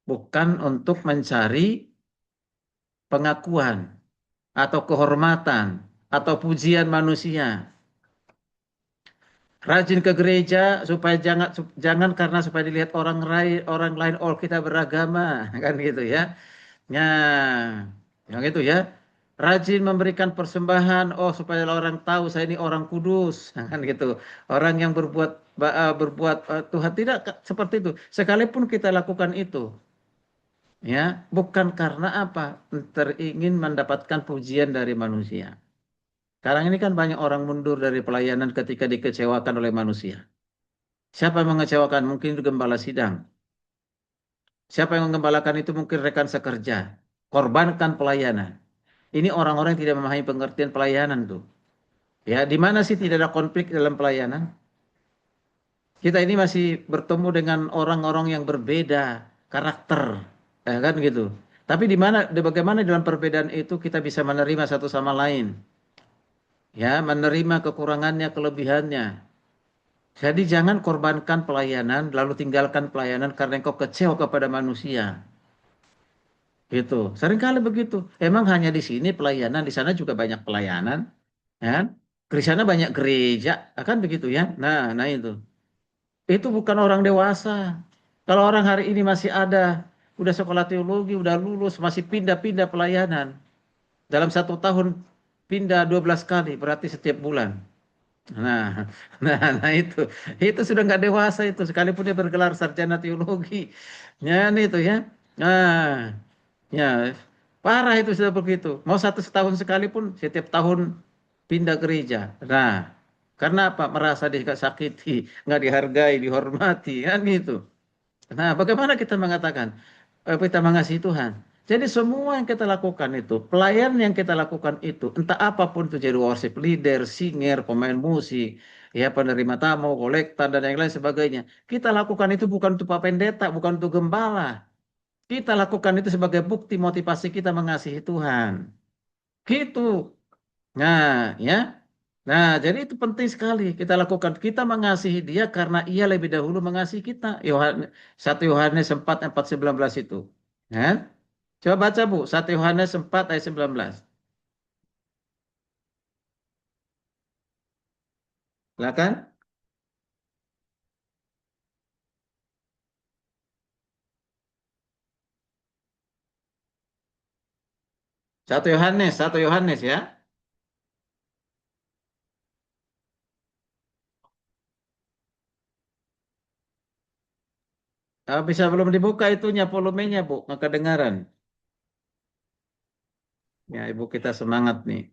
bukan untuk mencari pengakuan atau kehormatan atau pujian manusia. Rajin ke gereja supaya jangan karena supaya dilihat orang lain oh kita beragama kan gitu ya. Nah, yang itu ya. Rajin memberikan persembahan oh supaya orang tahu saya ini orang kudus kan gitu. Orang yang berbuat Tuhan tidak seperti itu. Sekalipun kita lakukan itu ya, bukan karena apa? Teringin mendapatkan pujian dari manusia. Sekarang ini kan banyak orang mundur dari pelayanan ketika dikecewakan oleh manusia. Siapa yang mengecewakan? Mungkin itu gembala sidang. Siapa yang menggembalakan itu mungkin rekan sekerja. Korbankan pelayanan. Ini orang-orang yang tidak memahami pengertian pelayanan tuh. Ya, di mana sih tidak ada konflik dalam pelayanan? Kita ini masih bertemu dengan orang-orang yang berbeda karakter, ya kan gitu. Tapi bagaimana dalam perbedaan itu kita bisa menerima satu sama lain, ya, menerima kekurangannya, kelebihannya. Jadi jangan korbankan pelayanan, lalu tinggalkan pelayanan karena engkau kecewa kepada manusia. Gitu. Seringkali begitu. Emang hanya di sini pelayanan, di sana juga banyak pelayanan, ya kan? Di sana banyak gereja, akan begitu ya. Nah itu. Itu bukan orang dewasa. Kalau orang hari ini masih ada, udah sekolah teologi, udah lulus, masih pindah-pindah pelayanan. Dalam satu tahun pindah 12 kali, berarti setiap bulan. Nah, nah itu sudah nggak dewasa itu, sekalipun dia bergelar sarjana teologi. Ya, ini itu ya. Nah, ya, parah itu sudah begitu. Mau satu setahun sekalipun, setiap tahun pindah gereja. Nah, karena apa? Merasa disakiti, nggak dihargai, dihormati, kan gitu. Nah, bagaimana kita mengatakan kita mengasihi Tuhan? Jadi semua yang kita lakukan itu, pelayan yang kita lakukan itu, entah apapun itu jadi worship leader, singer, pemain musik, ya penerima tamu, kolektor dan yang lain sebagainya. Kita lakukan itu bukan untuk Pak Pendeta, bukan untuk gembala. Kita lakukan itu sebagai bukti motivasi kita mengasihi Tuhan. Gitu. Nah, ya. Nah, jadi itu penting sekali kita lakukan. Kita mengasihi dia karena ia lebih dahulu mengasihi kita. 1 Yohanes 4 ayat 19 itu. Ya. Coba baca Bu, 1 Yohanes 4 ayat 19. Silakan. 1 Yohanes ya. Bisa belum dibuka itunya volumenya Bu, nggak kedengaran. Ya, Ibu kita semangat nih.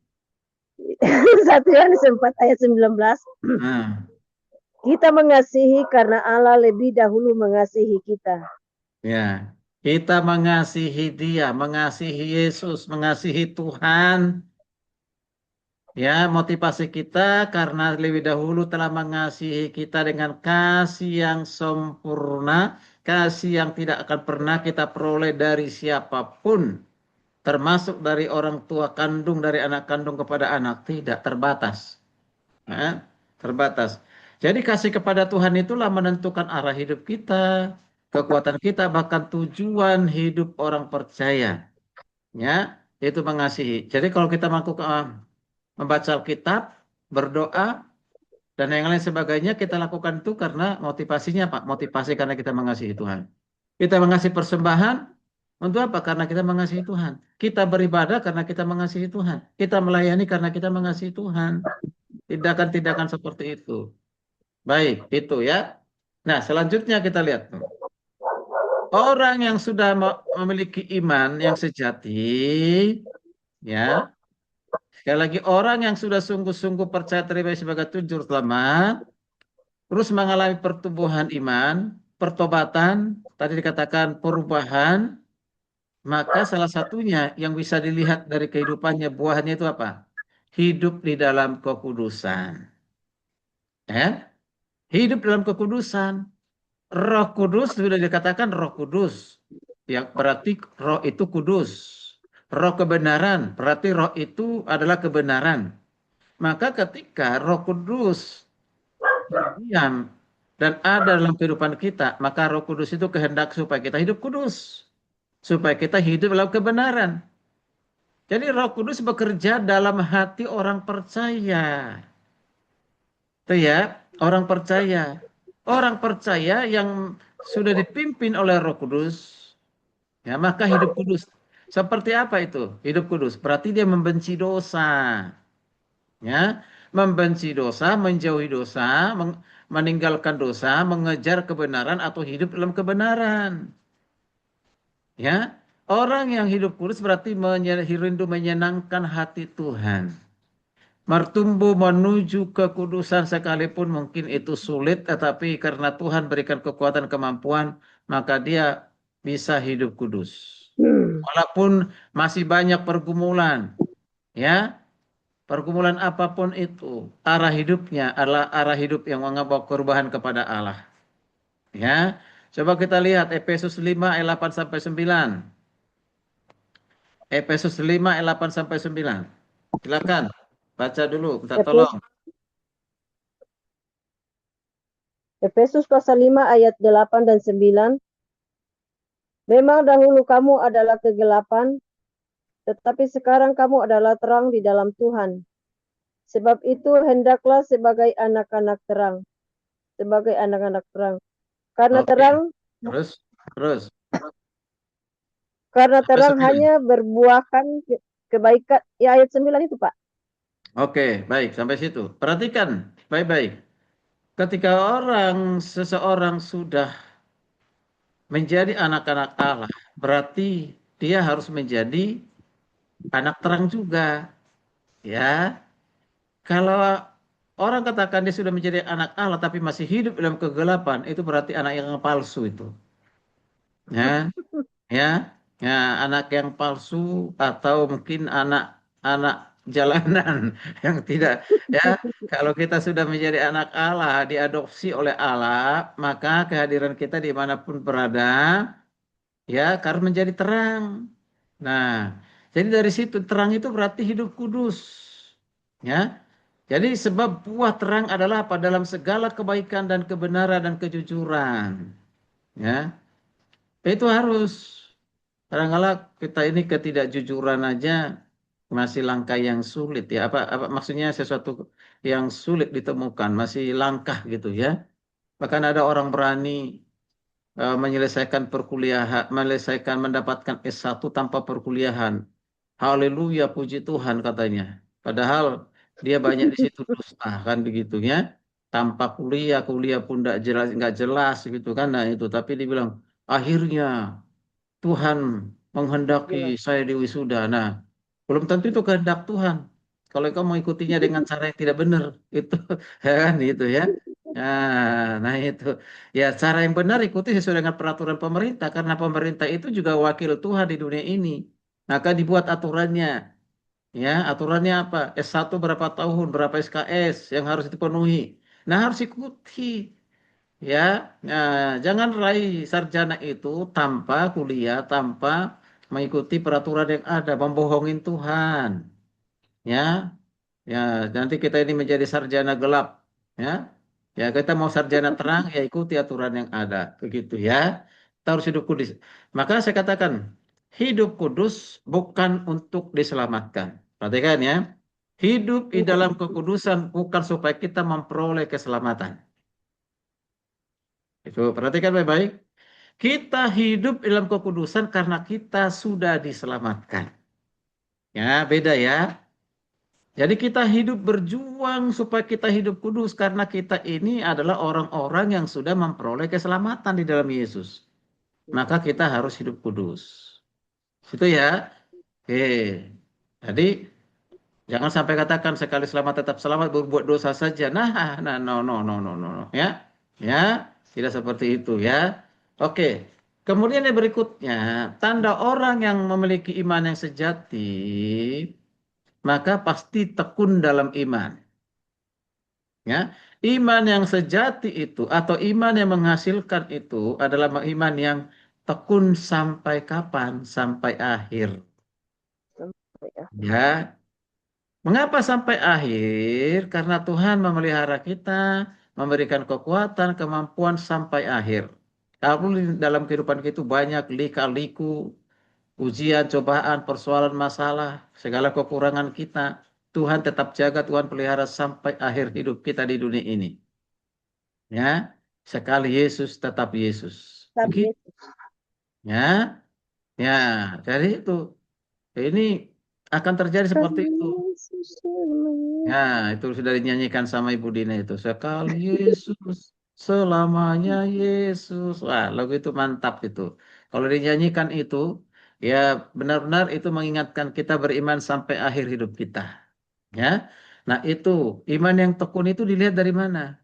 1 Yohanes 4 ayat 19. Nah, Kita mengasihi karena Allah lebih dahulu mengasihi kita. ya. Kita mengasihi dia, mengasihi Yesus, mengasihi Tuhan. Ya, motivasi kita karena lebih dahulu telah mengasihi kita dengan kasih yang sempurna, kasih yang tidak akan pernah kita peroleh dari siapapun, termasuk dari orang tua kandung, dari anak kandung kepada anak, tidak terbatas. Ya, terbatas. Jadi kasih kepada Tuhan itulah menentukan arah hidup kita, kekuatan kita, bahkan tujuan hidup orang percaya. Ya, itu mengasihi. Jadi kalau kita membaca Alkitab, berdoa, dan yang lain sebagainya kita lakukan itu karena motivasinya Pak, motivasi karena kita mengasihi Tuhan. Kita mengasihi persembahan untuk apa? Karena kita mengasihi Tuhan. Kita beribadah karena kita mengasihi Tuhan. Kita melayani karena kita mengasihi Tuhan. Tindakan-tindakan seperti itu. Baik, itu ya. Nah, selanjutnya kita lihat. Orang yang sudah memiliki iman yang sejati, ya, sekali lagi orang yang sudah sungguh-sungguh percaya terima sebagai Tuhan Juru Selamat, terus mengalami pertumbuhan iman, pertobatan, tadi dikatakan perubahan, maka salah satunya yang bisa dilihat dari kehidupannya, buahnya itu apa? Hidup di dalam kekudusan. Ya? Hidup dalam kekudusan. Roh Kudus sudah dikatakan Roh Kudus. Yang berarti roh itu kudus. Roh kebenaran, berarti roh itu adalah kebenaran. Maka ketika Roh Kudus berdiam dan ada dalam kehidupan kita, maka Roh Kudus itu kehendak supaya kita hidup kudus, supaya kita hidup dalam kebenaran. Jadi Roh Kudus bekerja dalam hati orang percaya. Itu ya, orang percaya. Orang percaya yang sudah dipimpin oleh Roh Kudus, ya, maka hidup kudus. Seperti apa itu? Hidup kudus. Berarti dia membenci dosa, ya. Membenci dosa, menjauhi dosa, meninggalkan dosa, mengejar kebenaran atau hidup dalam kebenaran. Ya. Orang yang hidup kudus berarti rindu menyenangkan hati Tuhan. Bertumbuh menuju kekudusan sekalipun mungkin itu sulit, tetapi karena Tuhan berikan kekuatan kemampuan, maka dia bisa hidup kudus. Walaupun masih banyak pergumulan, ya, pergumulan apapun itu, arah hidupnya adalah arah hidup yang mengabawa perubahan kepada Allah. Ya, coba kita lihat Efesus 5 ayat 8 sampai 9. Efesus 5 ayat 8 sampai 9. Silakan baca dulu, minta Efes- tolong. Efesus pasal 5 ayat 8 dan 9. Memang dahulu kamu adalah kegelapan, tetapi sekarang kamu adalah terang di dalam Tuhan. Sebab itu hendaklah sebagai anak-anak terang. Sebagai anak-anak terang. Karena Oke, terang terus, terus. karena Sampai terang 9. hanya berbuahkan kebaikan. Ya, ayat 9 itu, Pak. Oke, baik, sampai situ. Perhatikan, baik-baik. Ketika seseorang sudah menjadi anak-anak Allah, berarti dia harus menjadi anak terang juga, ya. Kalau orang katakan dia sudah menjadi anak Allah tapi masih hidup dalam kegelapan, itu berarti anak yang palsu itu, ya, ya, ya, anak yang palsu atau mungkin anak-anak jalanan yang tidak, ya. Kalau kita sudah menjadi anak Allah, diadopsi oleh Allah, maka kehadiran kita dimanapun berada, ya, karena menjadi terang. Nah, jadi dari situ terang itu berarti hidup kudus, ya. Jadi sebab buah terang adalah apa? Dalam segala kebaikan dan kebenaran dan kejujuran, ya. Itu harus. Kadang-kadang kita ini ketidakjujuran aja masih langkah yang sulit, ya. Apa maksudnya sesuatu yang sulit ditemukan, masih langkah gitu, ya. Bahkan ada orang berani menyelesaikan perkuliahan, menyelesaikan mendapatkan S1 tanpa perkuliahan. Haleluya, puji Tuhan katanya. Padahal dia banyak di situ dusta kan begitu, ya. Tanpa kuliah, kuliah pun nggak jelas gitu kan. Nah itu, tapi dibilang akhirnya Tuhan menghendaki saya di wisuda. Nah, belum tentu itu kehendak Tuhan. Kalau kamu mengikutinya dengan cara yang tidak benar, itu ya kan itu, ya. Nah itu, ya, cara yang benar ikuti sesuai dengan peraturan pemerintah karena pemerintah itu juga wakil Tuhan di dunia ini. Maka dibuat aturannya, ya. Aturannya apa? S1 berapa tahun, berapa SKS yang harus dipenuhi. Nah, harus ikuti. Ya, nah, jangan raih sarjana itu tanpa kuliah, tanpa mengikuti peraturan yang ada, membohongin Tuhan. Ya, ya, nanti kita ini menjadi sarjana gelap. Ya, ya, kita mau sarjana terang, ya ikuti aturan yang ada, begitu, ya. Kita harus hidup kudus. Maka saya katakan, hidup kudus bukan untuk diselamatkan. Perhatikan, ya, hidup di dalam kekudusan bukan supaya kita memperoleh keselamatan. Itu perhatikan baik-baik. Kita hidup dalam kekudusan karena kita sudah diselamatkan. Ya, beda, ya. Jadi kita hidup berjuang supaya kita hidup kudus karena kita ini adalah orang-orang yang sudah memperoleh keselamatan di dalam Yesus. Maka kita harus hidup kudus. Itu, ya. Oke. Jadi jangan sampai katakan sekali selamat tetap selamat, berbuat dosa saja. Nah, no, no, no, no, no, no. Ya, ya, tidak seperti itu, ya. Oke. Kemudian yang berikutnya, tanda orang yang memiliki iman yang sejati, maka pasti tekun dalam iman. Ya, iman yang sejati itu atau iman yang menghasilkan itu adalah iman yang tekun sampai kapan? Sampai akhir. Sampai ya. Ya, mengapa sampai akhir? Karena Tuhan memelihara kita, memberikan kekuatan, kemampuan sampai akhir. Kalau dalam kehidupan kita banyak lika-liku, ujian, cobaan, persoalan, masalah, segala kekurangan kita, Tuhan tetap jaga, Tuhan pelihara sampai akhir hidup kita di dunia ini. Ya, sekali Yesus tetap Yesus. Tapi Begitu. Yesus. Ya, ya. Jadi itu ini akan terjadi seperti Karena itu. Yesus selamanya. Ya, itu sudah dinyanyikan sama Ibu Dina itu. Sekali Yesus, selamanya Yesus. Wah, lagu itu mantap itu. Kalau dinyanyikan itu, ya benar-benar itu mengingatkan kita beriman sampai akhir hidup kita. Ya, nah itu iman yang tekun itu dilihat dari mana?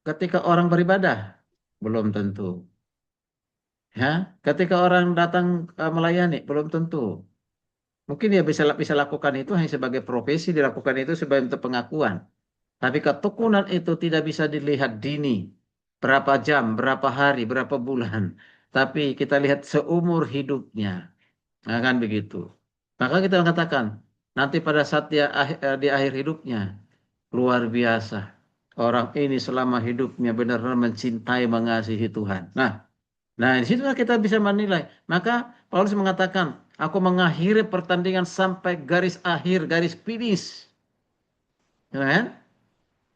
Ketika orang beribadah, belum tentu. Ya, ketika orang datang melayani, belum tentu. Mungkin dia bisa lakukan itu hanya sebagai profesi, dilakukan itu sebagai bentuk pengakuan. Tapi ketekunan itu tidak bisa dilihat dini. Berapa jam, berapa hari, berapa bulan. Tapi kita lihat seumur hidupnya. Nah, kan begitu. Maka kita katakan, nanti pada saat dia di akhir hidupnya, luar biasa. Orang ini selama hidupnya benar-benar mencintai, mengasihi Tuhan. Nah, di situlah kita bisa menilai. Maka Paulus mengatakan, aku mengakhiri pertandingan sampai garis akhir, garis finish. Ya kan?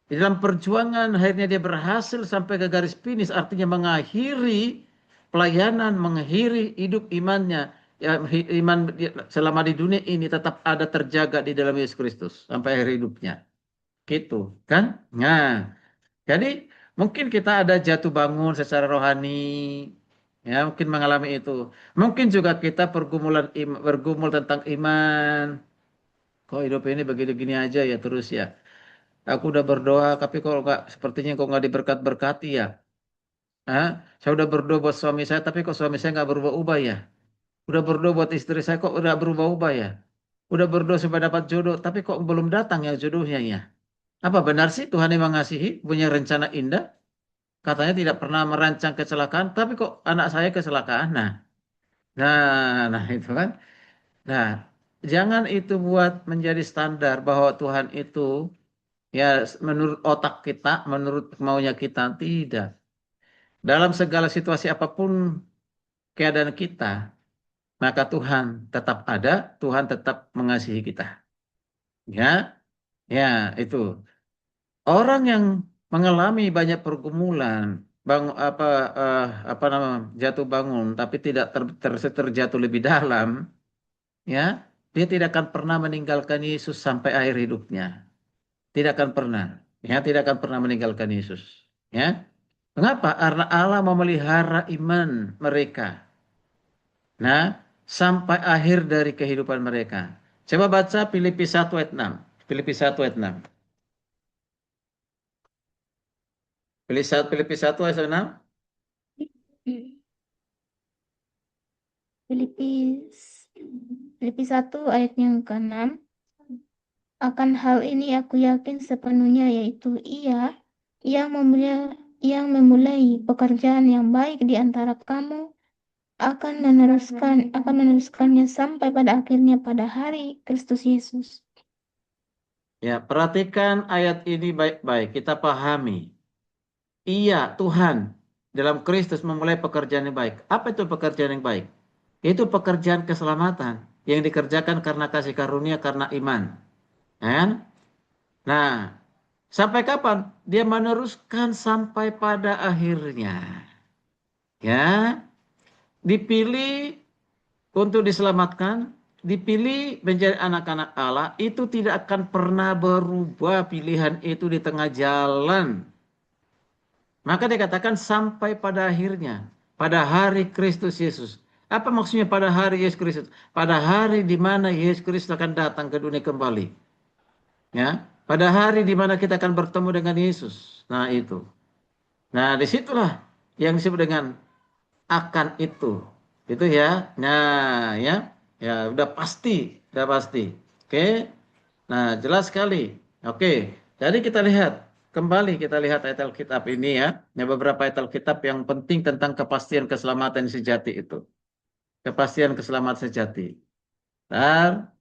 Di dalam perjuangan akhirnya dia berhasil sampai ke garis finish, artinya mengakhiri pelayanan, mengakhiri hidup imannya. Ya, iman selama di dunia ini tetap ada terjaga di dalam Yesus Kristus sampai akhir hidupnya. Gitu, kan? Nah, jadi mungkin kita ada jatuh bangun secara rohani, ya mungkin mengalami itu. Mungkin juga kita bergumul tentang iman. Kok hidup ini begini-gini aja ya terus ya. Aku udah berdoa, tapi kok nggak sepertinya kok nggak diberkat-berkati ya. Hah? Saya udah berdoa buat suami saya, tapi kok suami saya nggak berubah-ubah ya. Udah berdoa buat istri saya, kok udah berubah-ubah ya. Udah berdoa supaya dapat jodoh, tapi kok belum datang ya jodohnya ya. Apa benar sih Tuhan yang mengasihi, punya rencana indah? Katanya tidak pernah merancang kecelakaan, tapi kok anak saya kecelakaan. Nah itu kan. Nah, jangan itu buat menjadi standar bahwa Tuhan itu ya menurut otak kita, menurut maunya kita tidak. Dalam segala situasi apapun keadaan kita, maka Tuhan tetap ada, Tuhan tetap mengasihi kita. Ya, ya itu. Orang yang mengalami banyak pergumulan, apa apa nama jatuh bangun, tapi tidak terjatuh lebih dalam, ya, dia tidak akan pernah meninggalkan Yesus sampai akhir hidupnya. Tidak akan pernah, ya, tidak akan pernah meninggalkan Yesus. Ya, mengapa? Karena Allah memelihara iman mereka. Nah, sampai akhir dari kehidupan mereka. Coba baca Filipi 1 ayat 6. Filipi 1 ayat 6. Filipi 1 ayat 6. Filipi Filipi 1 ayat yang ke-6. Akan hal ini aku yakin sepenuhnya, yaitu yang memulai pekerjaan yang baik di antara kamu akan meneruskannya sampai pada akhirnya pada hari Kristus Yesus. Ya, perhatikan ayat ini baik-baik. Kita pahami. Iya, Tuhan dalam Kristus memulai pekerjaan yang baik. Apa itu pekerjaan yang baik? Itu pekerjaan keselamatan yang dikerjakan karena kasih karunia, karena iman. Kan? Nah, sampai kapan? Dia meneruskan sampai pada akhirnya. Ya, dipilih untuk diselamatkan, dipilih menjadi anak-anak Allah, itu tidak akan pernah berubah pilihan itu di tengah jalan. Maka dikatakan sampai pada akhirnya, pada hari Kristus Yesus. Apa maksudnya pada hari Yesus Kristus? Pada hari di mana Yesus Kristus akan datang ke dunia kembali. Ya, pada hari di mana kita akan bertemu dengan Yesus. Nah itu. Nah disitulah yang disebut dengan akan itu. Itu ya. Nah ya, ya udah pasti, udah pasti. Oke. Nah jelas sekali. Oke. Jadi kita lihat ayat Alkitab ini ya. Beberapa ayat Alkitab yang penting tentang kepastian keselamatan sejati itu. Kepastian keselamatan sejati. Nah,